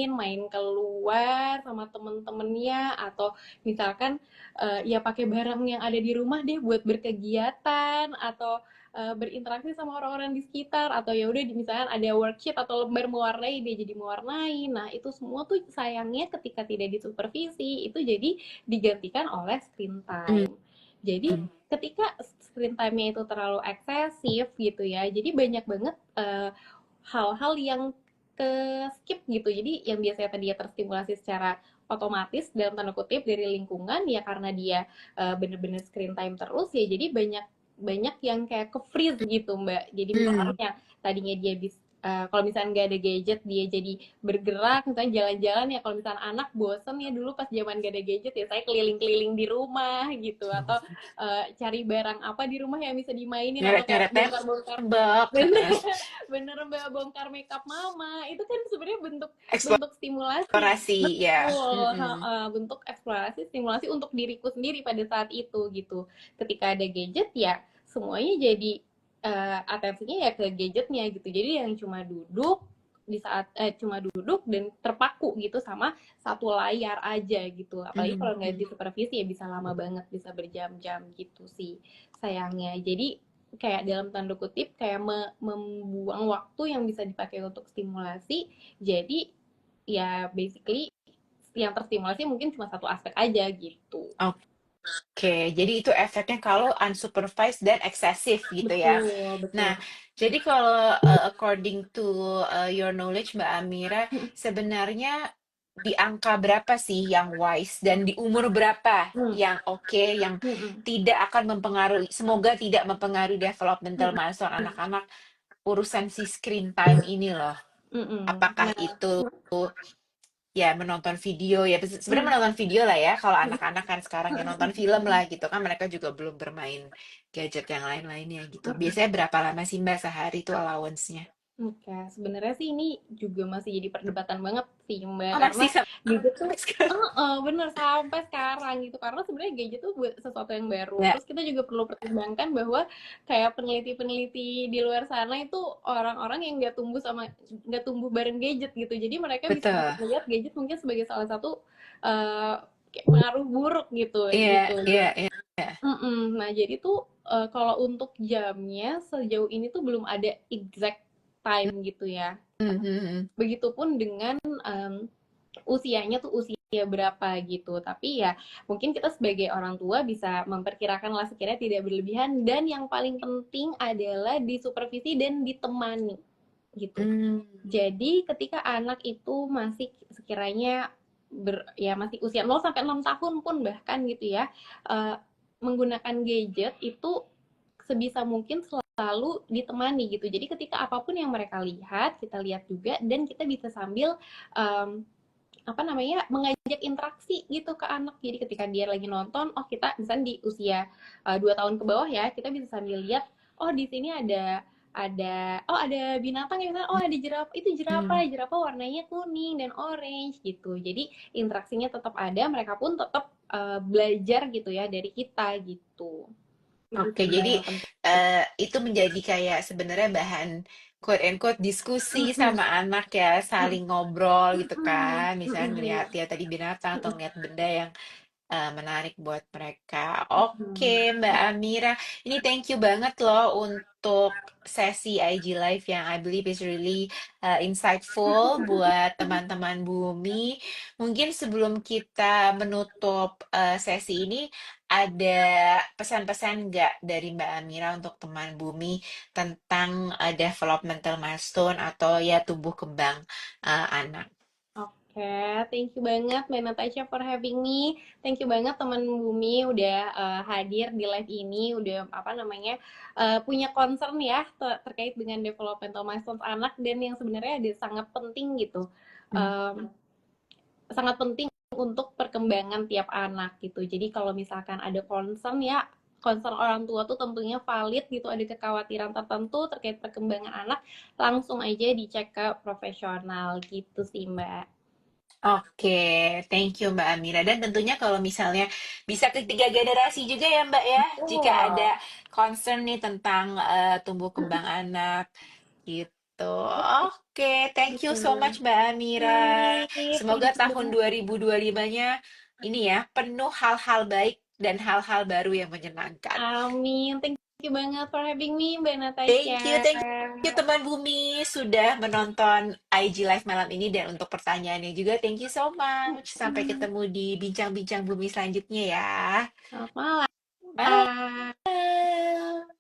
main keluar sama temen-temennya, atau misalkan ya pakai barang yang ada di rumah deh buat berkegiatan, atau berinteraksi sama orang-orang di sekitar, atau ya udah misalkan ada worksheet atau lembar mewarnai, dia jadi mewarnai. Nah itu semua tuh sayangnya ketika tidak disupervisi itu jadi digantikan oleh screen Hmm. time. Jadi ketika screen time-nya itu terlalu eksesif gitu ya, jadi banyak banget hal-hal yang ke skip gitu. Jadi yang biasanya tadi ya terstimulasi secara otomatis dalam tanda kutip dari lingkungan, ya karena dia bener-bener screen time terus ya, jadi banyak banyak yang kayak ke freeze gitu Mbak. Jadi misalnya Hmm. yang tadinya dia bisa kalau misalnya nggak ada gadget dia jadi bergerak, misalnya jalan-jalan ya, kalau misalnya anak bosen ya dulu pas zaman gak ada gadget ya saya keliling-keliling di rumah gitu, atau cari barang apa di rumah yang bisa dimainin, atau kayak Nyeret-nyeret bongkar-bongkar. tembok. Bener, bener Mbak, bongkar makeup mama itu kan sebenarnya bentuk bentuk stimulasi. Eksplorasi ya. Betul, Mm-mm. bentuk eksplorasi stimulasi untuk diriku sendiri pada saat itu gitu. Ketika ada gadget ya semuanya jadi atensinya ya ke gadgetnya gitu. Jadi yang cuma duduk di saat cuma duduk dan terpaku gitu sama satu layar aja gitu. Apalagi kalau nggak Mm-mm. disupervisi ya bisa lama banget, bisa berjam-jam gitu sih sayangnya. Jadi kayak dalam tanda kutip kayak membuang waktu yang bisa dipakai untuk stimulasi, jadi ya basically yang terstimulasi mungkin cuma satu aspek aja gitu. Oke, jadi itu efeknya kalau unsupervised dan eksesif gitu ya. Betul, betul. Nah, jadi kalau according to your knowledge Mbak Amira, sebenarnya di angka berapa sih yang wise dan di umur berapa Hmm, yang oke, yang hmm, hmm, tidak akan mempengaruhi, semoga tidak mempengaruhi developmental hmm, milestone anak-anak urusan si screen time ini loh. hmm, hmm. Apakah Nah, itu ya menonton video ya sebenarnya hmm, menonton video lah ya kalau anak-anak kan sekarang ya nonton film lah gitu kan mereka juga belum bermain gadget yang lain-lainnya gitu. hmm. Biasanya berapa lama sih Mbak sehari itu allowance-nya? Oke, sebenarnya sih ini juga masih jadi perdebatan banget sih Mbak, Oh karena masih gadget tuh sampai sekarang? bener sampai sekarang gitu. Karena sebenarnya gadget tuh buat sesuatu yang baru. Ya, Terus kita juga perlu pertimbangkan bahwa kayak peneliti-peneliti di luar sana itu orang-orang yang nggak tumbuh bareng gadget gitu. Jadi mereka bisa betul. melihat gadget mungkin sebagai salah satu eh, kayak pengaruh buruk gitu Iya, gitu. iya, iya. Nah, jadi tuh kalau untuk jamnya sejauh ini tuh belum ada exact time gitu ya. Mhm. Begitupun dengan usianya tuh usia berapa gitu. Tapi ya mungkin kita sebagai orang tua bisa memperkirakan lah sekiranya tidak berlebihan, dan yang paling penting adalah disupervisi dan ditemani gitu. Hmm. Jadi ketika anak itu masih sekiranya ya masih usia 0 sampai 6 tahun pun bahkan gitu ya, eh, menggunakan gadget itu sebisa mungkin selalu ditemani gitu. Jadi ketika apapun yang mereka lihat, kita lihat juga, dan kita bisa sambil em, apa namanya mengajak interaksi gitu ke anak. Jadi ketika dia lagi nonton, oh kita misalnya di usia 2 tahun ke bawah ya, kita bisa sambil lihat, oh di sini ada binatang ya, misalnya oh ada jerapah, itu jerapah Hmm. jerapah warnanya kuning dan orange gitu. Jadi interaksinya tetap ada, mereka pun tetap belajar gitu ya dari kita gitu. Itu Oke, sih Mbak jadi yang penting. itu menjadi kayak sebenarnya bahan quote and quote diskusi Mm-mm. sama anak ya, saling ngobrol gitu Mm-mm. kan. Misalnya Mm-mm, ngelihat benar. ya tadi binatang atau Mm-mm. ngelihat benda yang menarik buat mereka. Oke, Mm-mm. Mbak Amira, ini thank you banget loh untuk sesi IG Live yang I believe is really insightful buat teman-teman Bumi. Mungkin sebelum kita menutup sesi ini, ada pesan-pesan nggak dari Mbak Amira untuk teman Bumi tentang developmental milestone atau ya tumbuh kembang anak? Oke, thank you banget Mbak Natasha for having me. Thank you banget teman Bumi udah hadir di live ini, udah apa namanya punya concern ya terkait dengan developmental milestones anak, dan yang sebenarnya ada sangat penting gitu. Hmm. Sangat penting untuk perkembangan tiap anak gitu. Jadi kalau misalkan ada concern ya, concern orang tua tuh tentunya valid gitu, ada kekhawatiran tertentu terkait perkembangan anak, langsung aja dicek ke profesional gitu sih Mbak. Oke, thank you Mbak Amira. Dan tentunya kalau misalnya bisa ketiga generasi juga ya Mbak ya, jika ada Betul. concern nih tentang tumbuh kembang anak gitu. Oke, thank you so much Mbak Amira. Sip, Semoga thank you tahun 2025-nya ini ya penuh hal-hal baik dan hal-hal baru yang menyenangkan. Amin. Thank you banget for having me, Mbak Thank Natasha. you teman bumi sudah menonton IG Live malam ini dan untuk pertanyaannya juga thank you so much. Sampai ketemu di bincang-bincang bumi selanjutnya ya. Selamat malam. Bye.